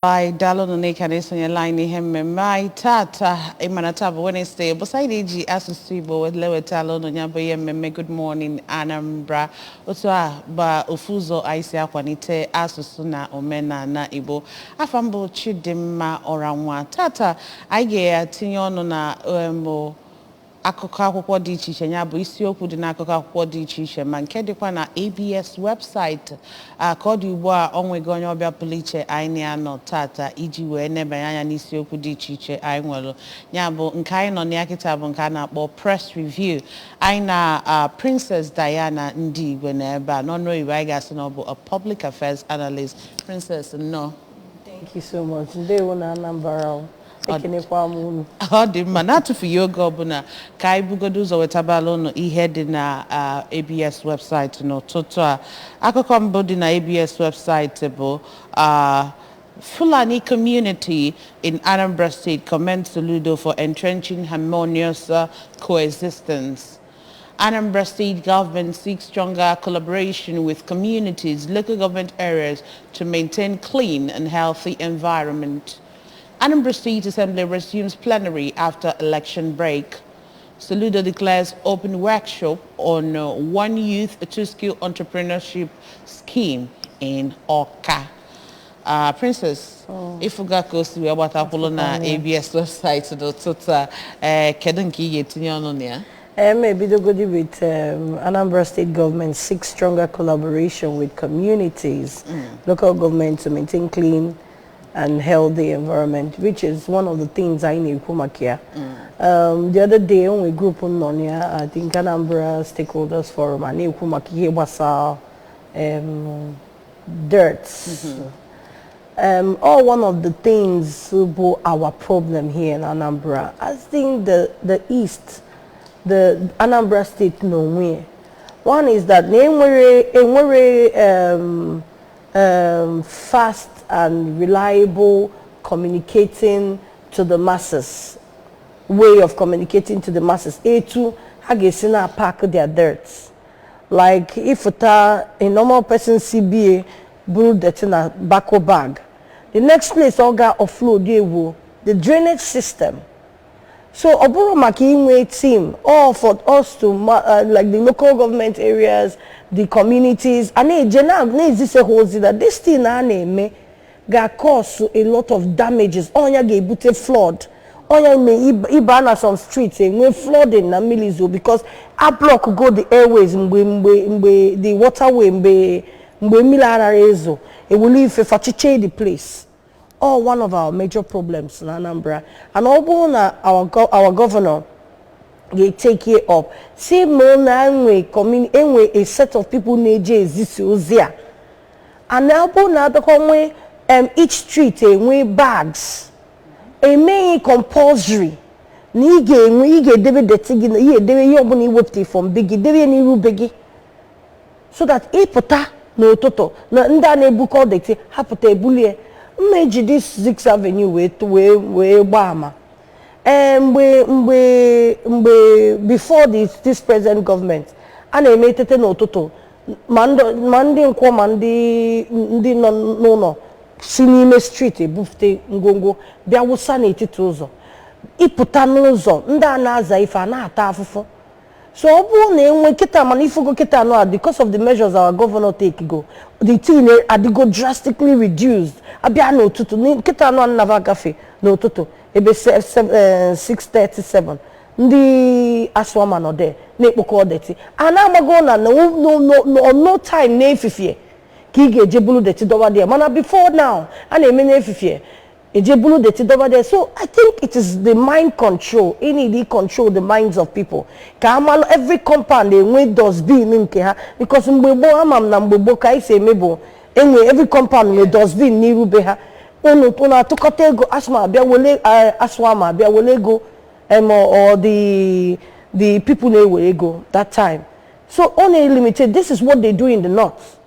By Dalon and Nakanis on your line, him, my tata, Imanataba Wednesday, beside AG Asusibo with Lewe Talon on Yaboye, me good morning, Anambra, Otoa, Ba Ufuzo, Aisia Juanite, Asusuna, Omena, Na Ibo, Afambo Chidima, Oranwa, Tata, I get Tinyon na akụkọ akwụkwọ dị iche iche ya bụ isiokwu dị n'akụkọ akwụkwọ dị iche iche ma nke dịkwa na ABS website ka ọ dị ugbu a onwego onye ọbịa pụrụ iche anyị anọ tata iji wee nebanye anya n'isiokwu dị iche iche anyị nwere ya bụ nke anyị nọ n'ya kịta bụ nke a na-akpọ press review anyị na Princess Diana ndị Igwe na ebe a n'ọnụ oyibo anyị ga-asị na ọ bụ a public affairs analyst. Princess, no. Thank you so much. Ndewo na Anambra. Ọ dị mma na-atụfu ya oge ọbụla ka anyị bugodo ụzọ wetabala ụnụ ihe dị na ABS website n'ụtụtụ a. Akụkọ mbụ dị na ABS website bụ Fulani community in Anambra State commends Soludo for entrenching harmonious coexistence. Anambra State government seeks stronger collaboration with communities, local government areas to maintain clean and healthy environment. Anambra State Assembly resumes plenary after election break. Soludo declares open workshop on One Youth Two-Skill Entrepreneurship Scheme in Awka. Princess, if you go to ABS website, kedu nke ị ga-etinye ọnụ na ya? Maybe the good with Anambra State government seeks stronger collaboration with communities, local government to maintain clean and healthy environment, which is one of the things I need Kumakia. The other day, when we group on Nonia, I think Anambra Stakeholders Forum, I need Kumakia was dirt. All one of the things our problem here in Anambra. I think the East, the Anambra State nowhere. One is that fast and reliable communicating to the masses, way of communicating to the masses. A2, hagesina pack their dirts. Like if a normal person CBA brew that in a backo bag, the next place all got offload the drainage system. So Oboro Makiinwe team, all for us to like the local government areas, the communities, and that this thing got cause a lot of damages. Onya ge bute flood. Onya me ibana some streets we flooding na milizo because a block go the airways the waterway mbe milana rezo. It will leave for the place. All one of our major problems in Anambra. And our governor they take it up. See more a set of people neje zisiozia. And now the each street we bags. A main compulsory. Nige David the Tigin, David Yobuni Wopti from Biggie, David Niru Biggie. So that a pota no toto, no ndane book all the hapute bulie. Meji this 6th Avenue way Obama. And before this present government, and I made it no toto. Mandi no. Sinime Street, Bufte Ngongo, there was sanity to Iputanozo, Ndanaza if an atafo. So when kita manifugo kita no because of the measures our governor take go, the thing go drastically reduced. Abiano tutu kita no navagafe no tutu ebe 637. Ndi aswama no there, nekpoko deti. Anamago na no time na efifie. Kige jebulu deti dowa there. Mana before now, and a mene efifie. Ejebulu deti dowa there. So I think it is the mind control. Any control the minds of people. Kamalo every compound they way does be ninke because mbebo amam na mbebo kai se mebo. Anyway, every compound we does be niru beha. Ona tukotego asma bia wole aswama bia wole go or the people they will go that time. So only limited. This is what they do in the north.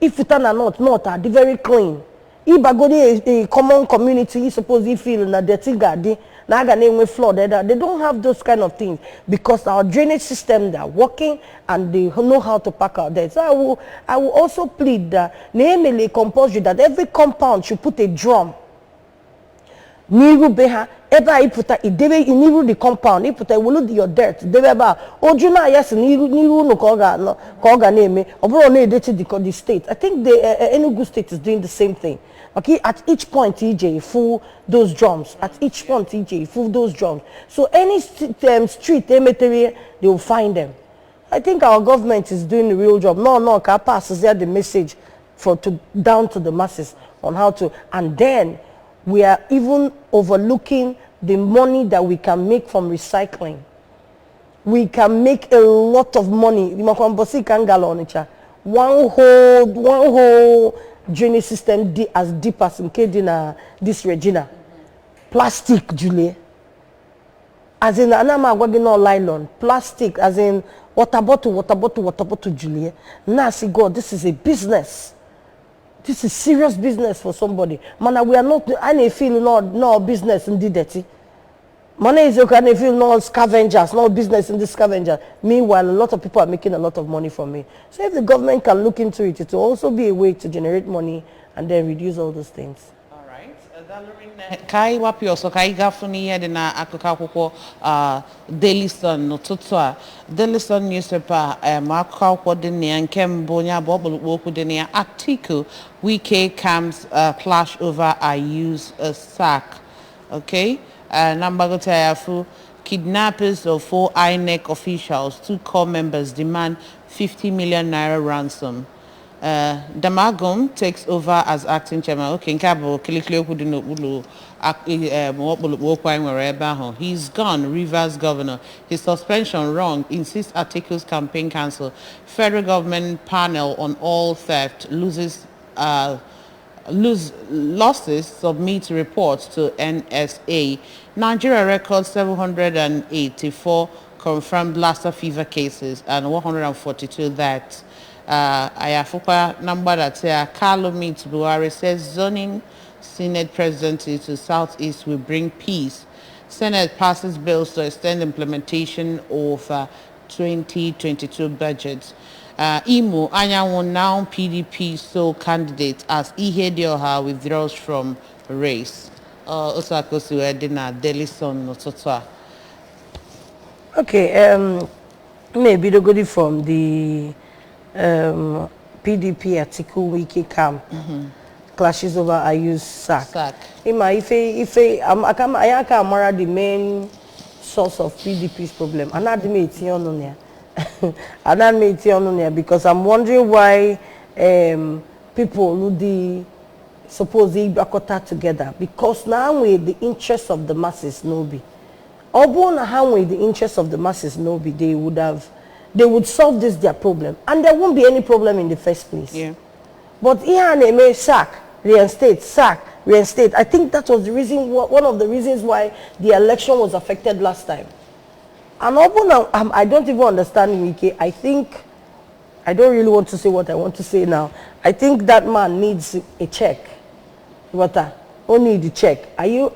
If Futana north are they very clean. If I go a common community, you suppose you feel na dirty garden, na ga name flood. They don't have those kind of things because our drainage system they are working and they know how to pack out there. So I will also plead that namely compulsory that every compound should put a drum n'iru be ha ebe a ịpụta idebe n'iru the compound ịpụta iwelu your dirt debe ebe a oju na ya si n'iru unu ka ọ ga na-eme ọ bụrụ na-edechi the state. I think the Enugu state is doing the same thing. Okay, at each point EJ full those drums. At each point EJ full those drums. So any street they will find them. I think our government is doing the real job. No, can pass there the message down to the masses on how to, and then we are even overlooking the money that we can make from recycling. We can make a lot of money. One whole drainage system as deep as in this Regina. Plastic, Julie. As in anama no nylon. Plastic, as in water bottle, Julie. Now see God, this is a business. This is serious business for somebody. Man, we are not, I feel no business in the dirty. Money is okay, I feel no scavengers, no business in the scavenger. Meanwhile, a lot of people are making a lot of money from me. So if the government can look into it, it will also be a way to generate money and then reduce all those things. All right. Kai wapi oso kai gafuni ya na akụkọ Daily Sun n'ụtụtụ a. Daily Sun newspaper akụkọ akwụkwọ dị na nke mbụ nya bụ ọkpụrụkpụ okwu dị na Atiku Wike camps clash over Ayu's sack. Okay. Nambagotayafu, kidnappers of 4 INEC officials, 2 core members demand 50 million naira ransom. Damagum takes over as acting chairman. Okay, he's gone, Rivers governor. His suspension wrong, insists Atiku's campaign cancel. Federal government panel on all theft losses submit reports to NSA. Nigeria records 784 confirmed Lassa fever cases and 142 that. Ayafuka number that Carlo meets Buhari says zoning Senate presidency to Southeast will bring peace. Senate passes bills to extend implementation of 2022 budget. Imo Anyanwu now PDP sole candidate as Ihedioha withdraws from race. Osakosi Edina Daily Sun n'ụtụtụ. Okay, maybe the goodie from the PDP Atiku Wike camp clashes over Ayu's sack. Ima if I can mara the main source of PDP's problem. Because I'm wondering why people who suppose they bakota together, because now with the interests of the masses no be. Although how with the interests of the masses no be, they would solve this their problem, and there won't be any problem in the first place. Yeah. But here they may sack, reinstate. I think that was the reason, one of the reasons why the election was affected last time. And I don't even understand Wike. I don't really want to say what I want to say now. I think that man needs a check. Only the check. Are you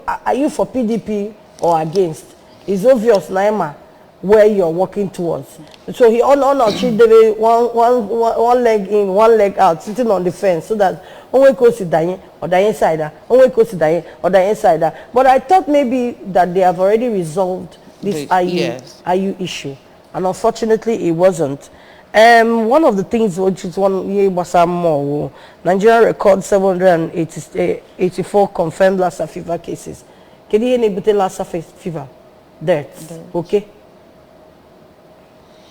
for PDP or against? It's obvious, Naima, where you're working towards. So he one leg in, one leg out, sitting on the fence, so that only goes to Diane or the insider, only goes to Diane or the insider. But I thought maybe that they have already resolved this IU issue, and unfortunately it wasn't. One of the things which is one year was more, Nigeria records 784 confirmed Lassa fever cases. Can you hear Lassa fever? Deaths. Okay.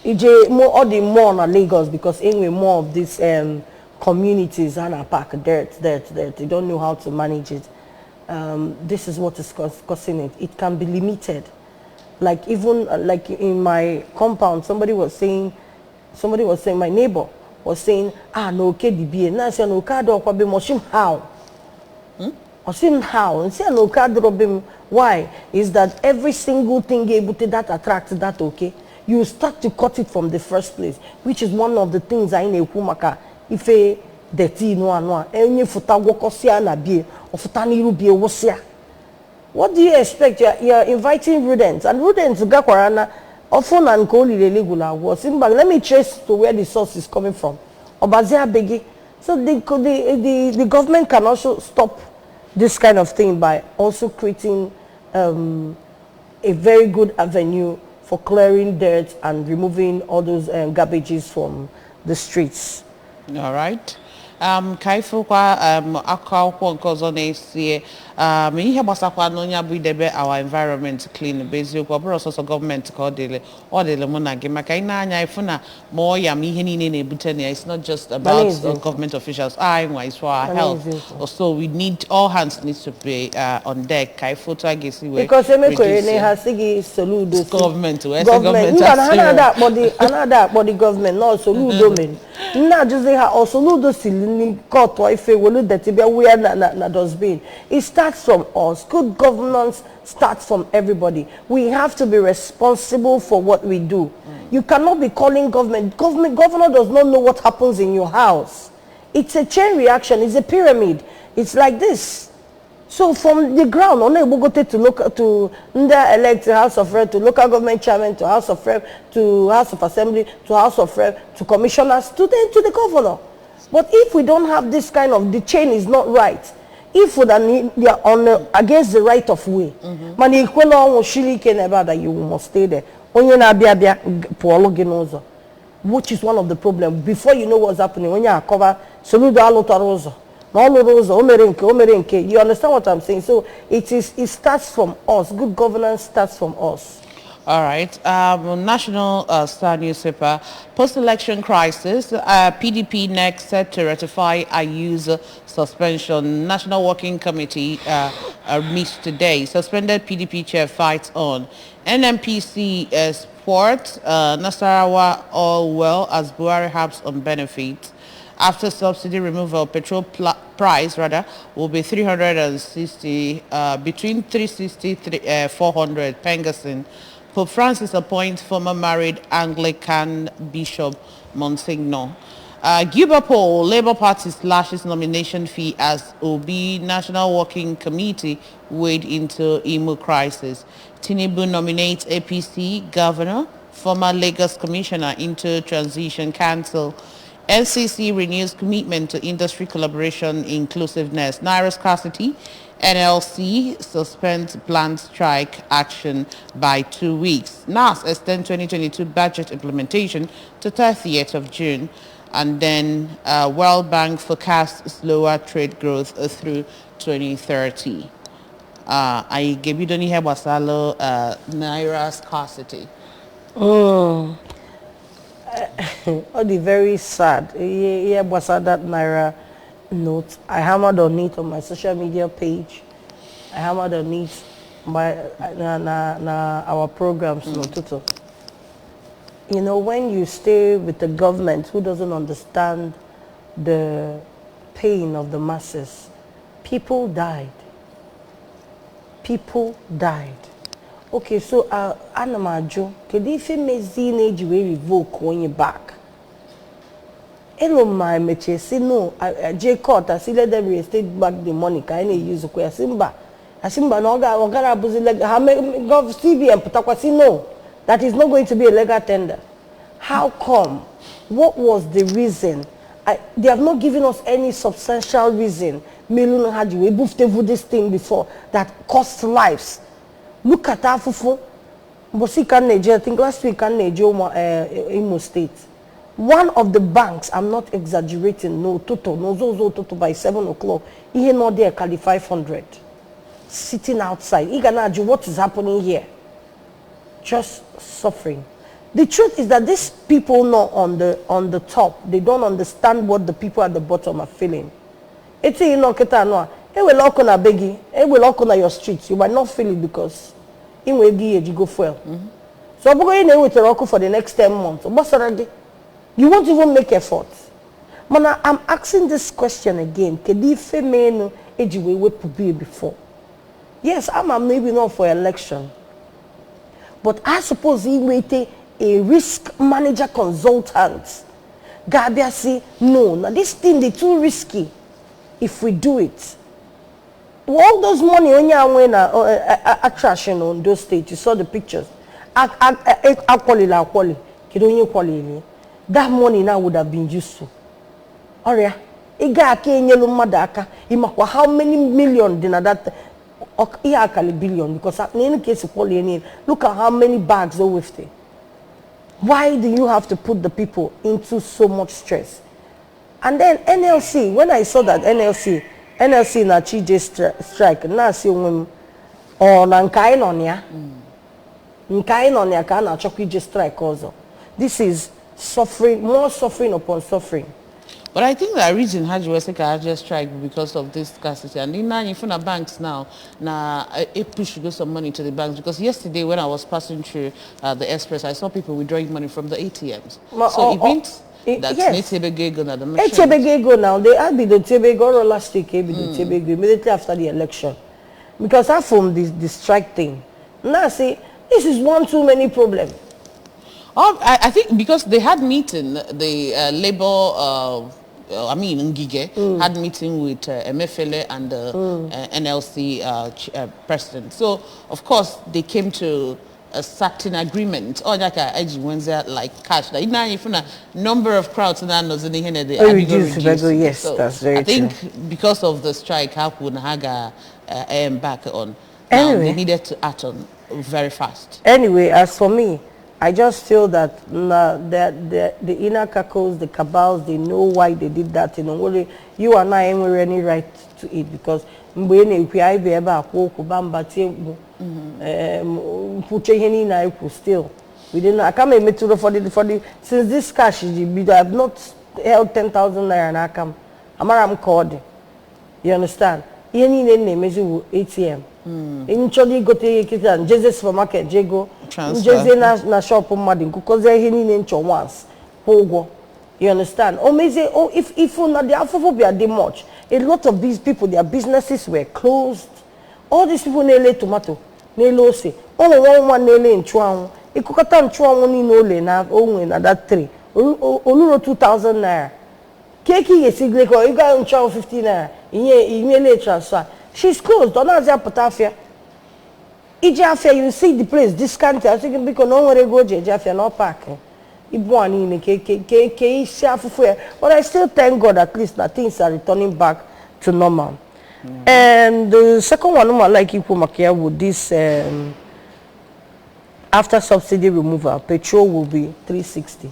EJ more on Lagos, because anyway more of these communities and a pack dirt. They don't know how to manage it. This is what is causing it. It can be limited. Like even like in my compound, somebody was saying, my neighbor was saying, no KDB. Now say no card or probably moshim how? Or sim how? And say no card robim. Why? Is that every single thing able to that attract that okay? You start to cut it from the first place, which is one of the things I know kumaka if a dirty no any futa wokosia na bie or futani rubie wosia. What do you expect? You're inviting rodents, and rodents gakwarana often and coldly regular was in back. Let me trace to where the source is coming from. Obazia begi. So the government can also stop this kind of thing by also creating a very good avenue for clearing dirt and removing all those garbages from the streets. All right. Kaifo kwa akwụkwọ nke ọzọ na-esie ihe gbasakwa n'onye abụ idebe our environment clean beziokwu ọ bụrụ ọsọsọ gọọmenti ka ọ dịle mụ na gị maka ị na-anya ifu na ma ọya ma ihe niile na-ebute na it's not just about government officials it's for our health also we need all hands needs to be on deck Kaifo to agesi we because emekwere ne ha sigi soludo government another body government no soludo men na just ha soludo silini court ife wolu that be where na dustbin. It starts from us. Good governance starts from everybody. We have to be responsible for what we do. You cannot be calling governor does not know what happens in your house. It's a chain reaction. It's a pyramid. It's like this. So from the ground, on to elect House of Rep, to local government chairman, to House of Rep, to House of Assembly, to House of Rep, to commissioners, to the governor. But if we don't have this kind of, the chain is not right. If we are on against the right of way, that you must stay there. Which is one of the problems. Before you know what's happening, when you are covered, you understand what I'm saying? So it starts from us. Good governance starts from us. All right. National Star newspaper, post-election crisis, PDP next set to ratify Ayu's suspension. National Working Committee meets today. Suspended PDP chair fights on. NMPC Sport, Nasarawa all well as Buhari helps on benefits. After subsidy removal, petrol price will be 360, between 360 400 Pengassin. Pope Francis appoints former married Anglican Bishop Monsignor. Gilbert Paul, Labour Party slashes nomination fee as Obi National Working Committee wade into Imo crisis. Tinubu nominates APC governor, former Lagos commissioner into transition council. NCC renews commitment to industry collaboration inclusiveness. Naira scarcity. NLC suspends planned strike action by 2 weeks. NAS extends 2022 budget implementation to 30th of June. And then World Bank forecasts slower trade growth through 2030. I gave you the basalo Naira scarcity. Oh, the very sad. Yeah, that Naira note. I hammered on it on my social media page. I hammered on it by our programs. You know, when you stay with the government who doesn't understand the pain of the masses, people died. People died. Okay, so Anamajo, could if you may revoke when you're back? Hello, my meche. Say no. J court. I see let them reinstate back the money. Can you use the Simba? Simba no ga buzi leg. Gov CBN putakwa say no. That is not going to be a legal tender. How come? What was the reason? They have not given us any substantial reason. Melun had you able this thing before that cost lives. Look at that fufu. Bosi can Nigeria. I think last week can Nigeria Imo State. One of the banks, I'm not exaggerating, no Zozo by 7 o'clock, he not there, Cali 500, sitting outside. What is happening here? Just suffering. The truth is that these people not on the top, they don't understand what the people at the bottom are feeling. It's it will lock on a beggy, it will lock on your streets. You might not feel it because in will give you go fuel. So I'm going in with the rock for the next 10 months. What's already? You won't even make effort. Mana, I'm asking this question again. Before. Yes, I'm maybe not for election. But I suppose he waited a risk manager consultant. Gabia say, no, now this thing is too risky if we do it. All those money when you win attraction on those states, you saw the pictures. That money now would have been useful. Alright. Iga aka enyelu mmadụ aka imakwa how many million dị na that ihe akali billion because in any case look at how many bags are with it. Why do you have to put the people into so much stress? And then NLC, when I saw that NLC na CJ strike, na see when or na nkai nonya ka na chokwi just strike also. This is suffering, more suffering upon suffering. But I think the reason Haji Weseka just strike because of this scarcity. And in the banks now, it push go some money to the banks. Because yesterday when I was passing through the express, I saw people withdrawing money from the ATMs. So it means that yes. Etebegego now. Etebegego now, they had the Tebego last week, immediately after the election. Because I from the strike thing. Now see, this is one too many problem. I think because they had meeting, the Labour, Ngige had meeting with Emefiele and the NLC president. So, of course, they came to a certain agreement. Oh, like cash. If a number of crowds and they reduce. Yes, so that's very true. I think because of the strike, how could Haga back on? Anyway, they needed to act on very fast. Anyway, as for me, I just feel that the inner circles, the cabals, they know why they did that. You know, you and I ain't any right to it because still we didn't. I can't make it for the since this cash is I have not held 10,000 naira and I come. I'm called. You understand? ATM. In Chodi go to Kitan, Jesus supermarket, Jego, Jeze na shop Madin, because they're hitting in once. Pogo. You understand? Or maybe if not the alphaphobia they much. A lot of these people, their businesses were closed. All these people nearly tomato, nearly say, only one nearly in Chuan. It could cut on Chuan in Ole na only na that 3. Oluro 2,000 naira. Keki is a you got on Chuan 15 naira. Immediately transfer. She's closed. Don't know Patafia. Ijafia, you see the place discounted. I think because no one go to Ijafia, no parking. But I still thank God at least that things are returning back to normal. And the second one, I like Ipumakia with this after subsidy removal, petrol will be 360.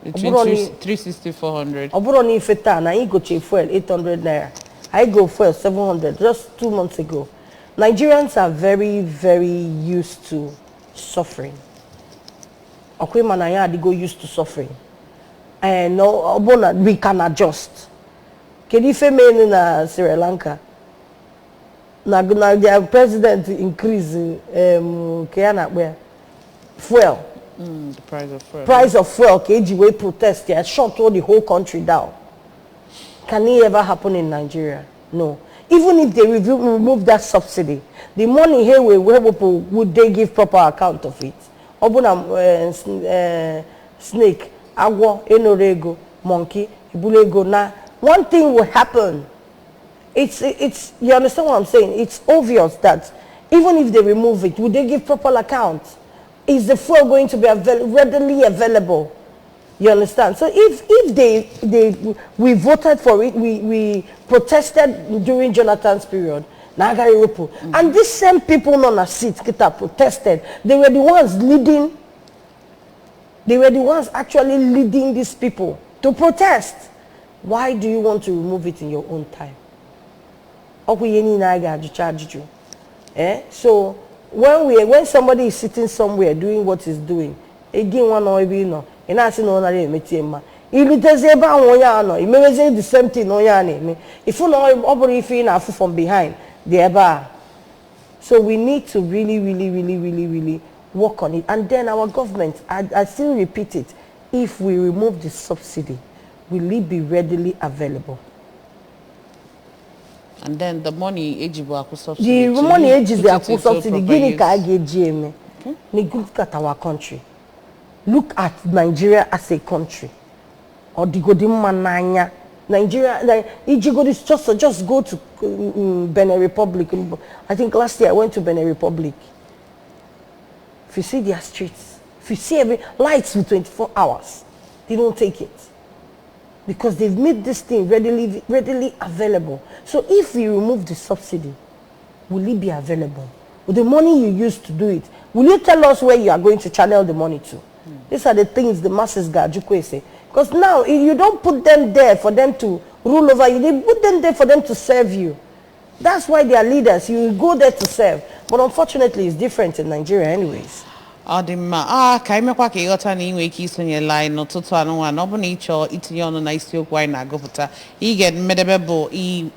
Between 360, 400. Oburoni Feta, na go to fuel 800 naira. I go for 700 just 2 months ago. Nigerians are very, very used to suffering. Okay, manaya they go used to suffering. And no, we can adjust. Kedife men in Sri Lanka. Na their president increase fuel. The price of fuel. Price of fuel, KG protest, they shut all the whole country down. Can it ever happen in Nigeria? No. Even if they remove that subsidy, the money here would they give proper account of it? Snake, agwo, enorego, monkey, ibulego. Now, one thing will happen. It's you understand what I'm saying? It's obvious that even if they remove it, would they give proper account? Is the fuel going to be readily available? You understand? So if we voted for it, we protested during Jonathan's period, and these same people on a seat protested. They were the ones leading. They were the ones actually leading these people to protest. Why do you want to remove it in your own time? So when somebody is sitting somewhere doing what he's doing, again one or no. And I say no, na metima. If it is about one year, no, it may say the same thing. No, if you know, if you from behind, the bar. So we need to really work on it. And then our government, I still repeat it, if we remove the subsidy, will it be readily available? And then the money Ejibo subsidy. The money Ejibo subsidy. Guinea ka GMA. Look at our country. Look at Nigeria as a country. Or the Godimmananya. Nigeria, is just go to Benin Republic. I think last year I went to Benin Republic. If you see their streets, if you see every lights with 24 hours, they don't take it. because they've made this thing readily available. So if we remove the subsidy, will it be available? With the money you used to do it, will you tell us where you are going to channel the money to? These are the things the masses Gajukwe say. Because now, you don't put them there for them to rule over you. They put them there for them to serve you. That's why they are leaders. You go there to serve. But unfortunately, it's different in Nigeria anyways. Ọdịmma ka imekwa ka ịghọta na inwe ike isonyela anyị n'ụtụtụ anụnwa na ọ bụ na ịchọọ itinye ọnụ na isiokwu anyị na-agụpụta ige mmedebe bụ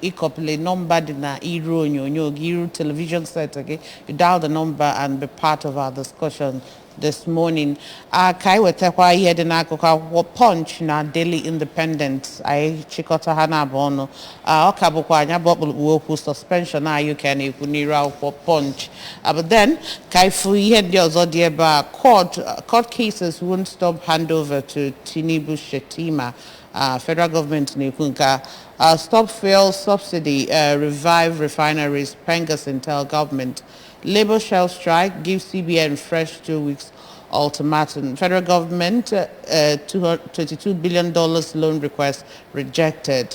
ịkọpụle nọmba dị na iru onyonyo gị iru television set gị you dial the number and be part of our discussion this morning. Ka anyị wetakwa ihe dị n'akụkụ akwụkwọ Punch na Daily Independent anyị chịkọta ha na-abụ ọnụ ọ ka bụkwa anya bụ ọkpụrụkpụ okwu suspension anyị ka na-ekwu n'iru akwụkwọ Punch but then ka anyị fụ ihe ndị ọzọ dị ebe a court cases won't stop handover to Tinubu Shetima. Federal government na-ekwu nke stop fuel subsidy, revive refineries, Pengas Intel government. Labour shall strike, give CBN fresh 2 weeks ultimatum. Federal government $22 billion loan request rejected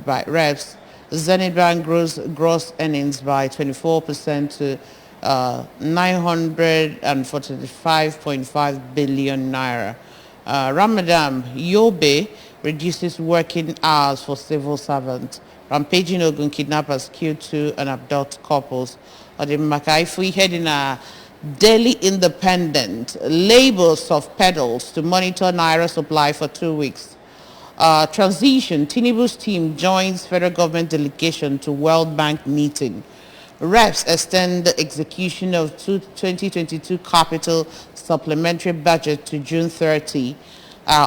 by reps. Zenith Bank grows gross earnings by 24% to 945.5 billion naira. Ramadan Yobe reduces working hours for civil servants. Rampaging Ogun kidnappers kill 2 and abduct couples. The Makaifu heading a Daily Independent labels of pedals to monitor Naira supply for 2 weeks. Transition, Tinubu's team joins federal government delegation to World Bank meeting. Reps extend the execution of 2022 capital supplementary budget to June 30.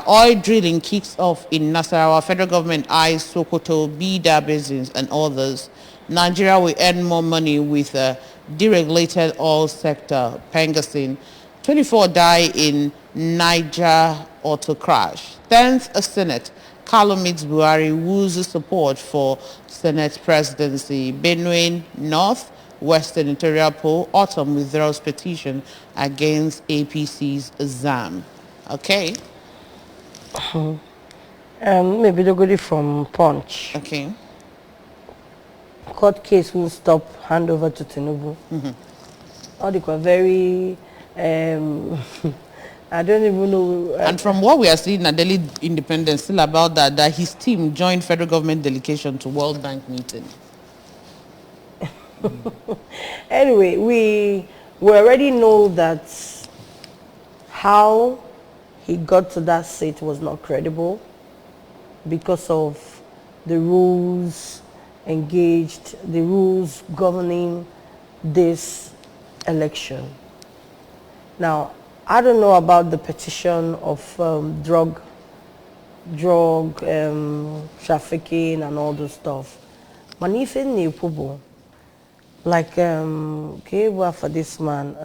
Oil drilling kicks off in Nasarawa. Federal government eyes Sokoto, Bida basins and others. Nigeria will earn more money with a deregulated oil sector. Pengasin. 24 die in Niger auto crash. 10th Senate. Carlo meets Buhari, woos support for Senate presidency. Benue North, West Senatorial poll. Autumn withdraws petition against APC's ZAM. Okay. Maybe they'll go from Punch. Okay. Court case will stop handover to Tinubu. All they were very, I don't even know. And from what we are seeing at Daily Independent, still about that his team joined federal government delegation to World Bank meeting. Anyway, we already know that how he got to that seat was not credible because of the rules engaged, the rules governing this election. Now, I don't know about the petition of drug trafficking and all this stuff. But even Nipubo, like okay, well, for this man,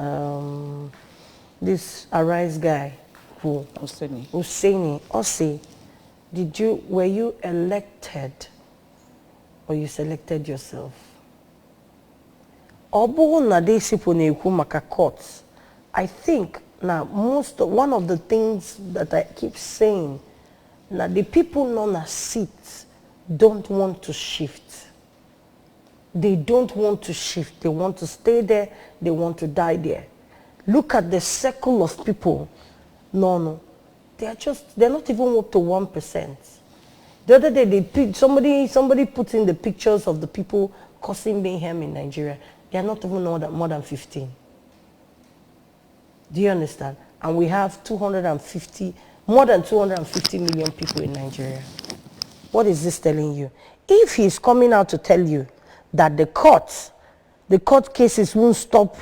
this Arise guy, who Hussaini, Osei, were you elected or you selected yourself? Obo na de sipo na eku maka courts. I think now one of the things that I keep saying, now the people on a seat don't want to shift. They don't want to shift. They want to stay there. They want to die there. Look at the circle of people. No. They're not even up to 1%. The other day, somebody put in the pictures of the people causing mayhem in Nigeria. They are not even more than 15. Do you understand? And we have more than 250 million people in Nigeria. What is this telling you? If he's coming out to tell you that the court cases won't stop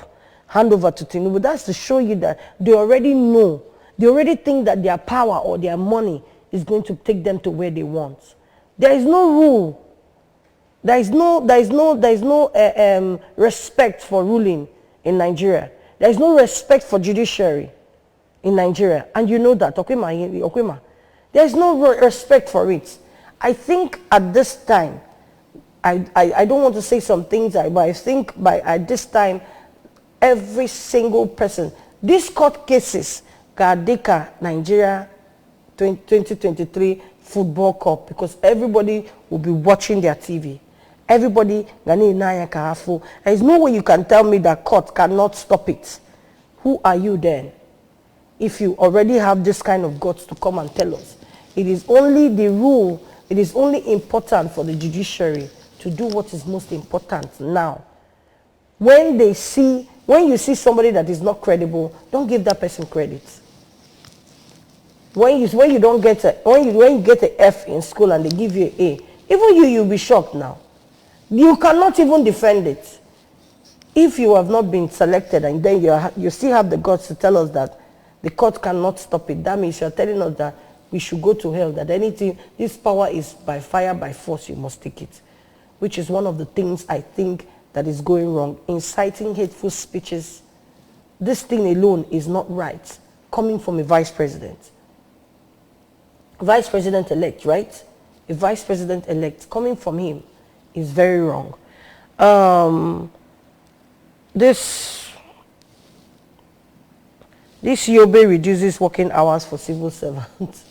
handover to Tinubu, that's to show you that they already know, they already think that their power or their money is going to take them to where they want. There is no rule. There is no respect for ruling in Nigeria. There is no respect for judiciary in Nigeria. And you know that. Okwema. There is no respect for it. I think at this time, I don't want to say some things, but I think at this time, every single person, these court cases, Kadeka, Nigeria, 2023, football cup because everybody will be watching their TV. Everybody, there's no way you can tell me that court cannot stop it. Who are you then? If you already have this kind of guts to come and tell us. It is only the rule, it is only important for the judiciary to do what is most important now. When you see somebody that is not credible, don't give that person credit. When you get an F in school and they give you an A, even you'll be shocked now. You cannot even defend it. If you have not been selected and then you still have the guts to tell us that the court cannot stop it, that means you're telling us that we should go to hell, that anything, this power is by fire, by force, you must take it. Which is one of the things I think that is going wrong. Inciting hateful speeches, this thing alone is not right, coming from a vice president. Vice president-elect, right? A vice president-elect, coming from him is very wrong. This Yobe reduces working hours for civil servants.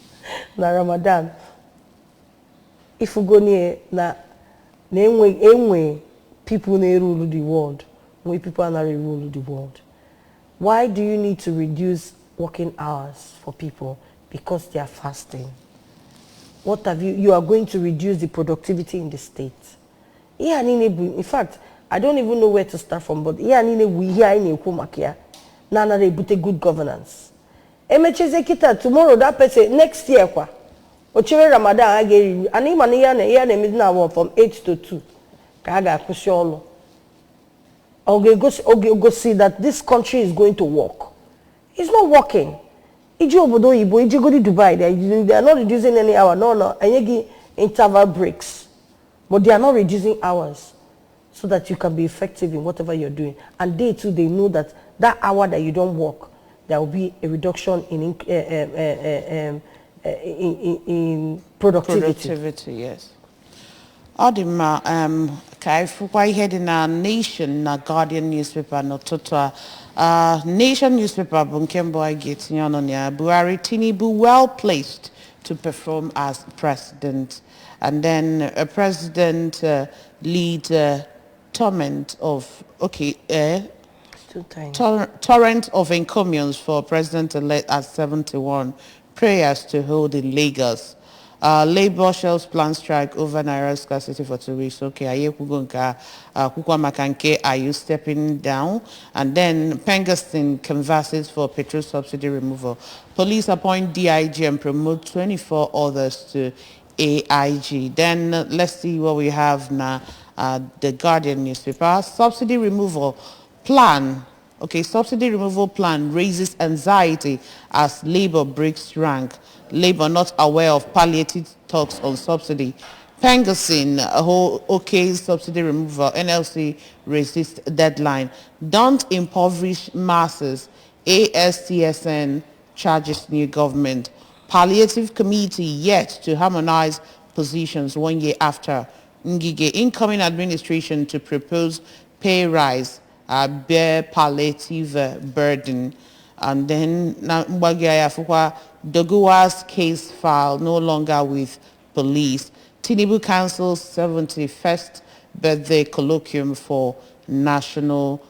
Na Ramadan, if we go near na people na rule the world, when people are not rule the world. Why do you need to reduce working hours for people? Because they are fasting. What have you are going to reduce the productivity in the state. In fact, I don't even know where to start from, but we here in Ekumakia, Nana they put a good governance. Emecheze tomorrow that person next year kwa. Ochere Ramadan ageri ani mani ya na midna work from 8 to 2. Kaga kusholo. Go see that this country is going to work. It's not working. Iji obodo Igbo, iji go to Dubai, they are not reducing any hour. No. Anyegi interval breaks. But they are not reducing hours so that you can be effective in whatever you're doing. And they too, they know that that hour that you don't work, there will be a reduction in productivity. Productivity, yes. Odima, Kaifukwa heading na Nation na Guardian newspaper no Toto. Nation newspaper Bunkembo Agetinyononia Buhari Tinubu well placed to perform as president. And then a president lead torrent of torrent of encomiums for president-elect at 71. Prayers to hold in Lagos. Labour shelves plan strike over Naira scarcity for 2 weeks. Okay, are you stepping down? And then Pengaston canvasses for petrol subsidy removal. Police appoint DIG and promote 24 others to AIG. Then let's see what we have now. The Guardian newspaper. Subsidy removal plan. Okay, subsidy removal plan raises anxiety as Labour breaks rank. Labour not aware of palliative talks on subsidy. Pengaston, subsidy removal. NLC resists deadline. Don't impoverish masses. ASTSN charges new government. Palliative committee yet to harmonize positions 1 year after. Ngige incoming administration to propose pay rise, bear palliative burden. And then Doguwa's case file no longer with police. Tinubu cancels 71st birthday colloquium for national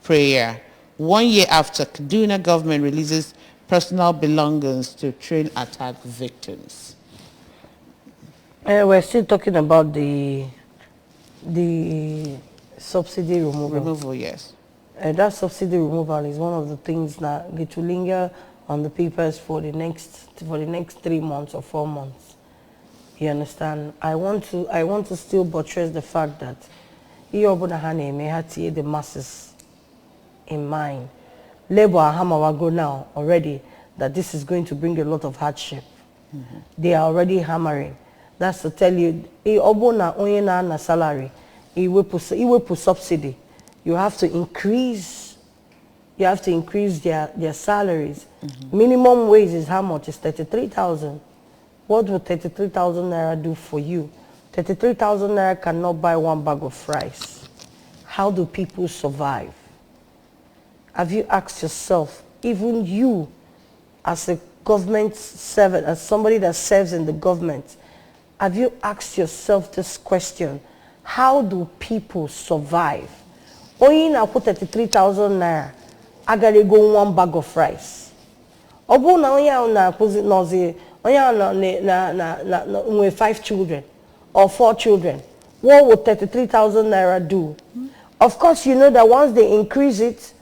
prayer. 1 year after, Kaduna government releases personal belongings to train attack victims. We're still talking about the subsidy removal. Removal, yes. That subsidy removal is one of the things that will linger on the papers for the next 3 months or 4 months. You understand? I want to still buttress the fact that may have the masses in mind. Labour are hamawago now already that this is going to bring a lot of hardship. Mm-hmm. They are already hammering. That's to tell you, na salary, subsidy. You have to increase their salaries. Mm-hmm. Minimum wage is how much? It's 33,000. What would 33,000 naira do for you? 33,000 naira cannot buy 1 bag of rice. How do people survive? Have you asked yourself, even you as a government servant, as somebody that serves in the government, have you asked yourself this question? How do people survive? Only now put 33,000 naira, I gotta go one bag of rice. Obu na onye na akuzi nozi, onye na 5 children or 4 children. What would 33,000 naira do? Of course, you know that once they increase it,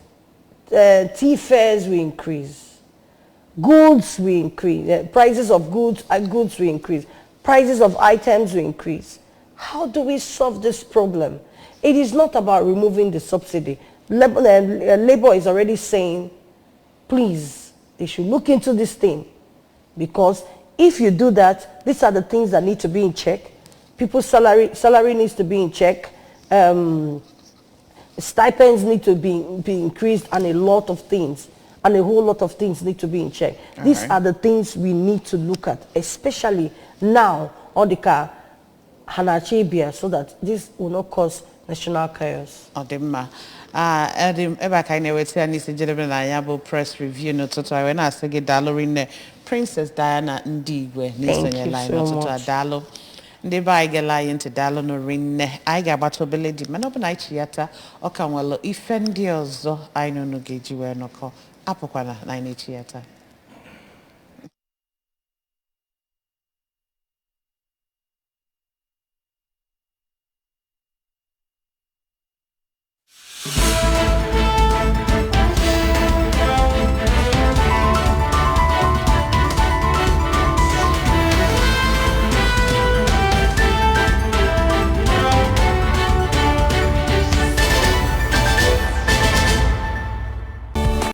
tea fares will increase. Goods will increase. Prices of goods will increase. Prices of items will increase. How do we solve this problem? It is not about removing the subsidy. Labor is already saying, please, they should look into this thing. Because if you do that, these are the things that need to be in check. People's salary needs to be in check. Stipends need to be increased, and a lot of things. And a whole lot of things need to be in check. These are the things we need to look at, especially now, on the car, Hanachibia, so that this will not cause national chaos. Odemma. Edim eba kai ne weti ani se jedebe na yabo press review no toto I na asege dalo rinne Princess Diana Ndigwe ni sonye line no toto dalo. Ndi ba ige line to dalo no rinne. I ga bato beledi man open I chiata oka nwalo ifendi ozo I no geji we no ko apokwana na ni chiata.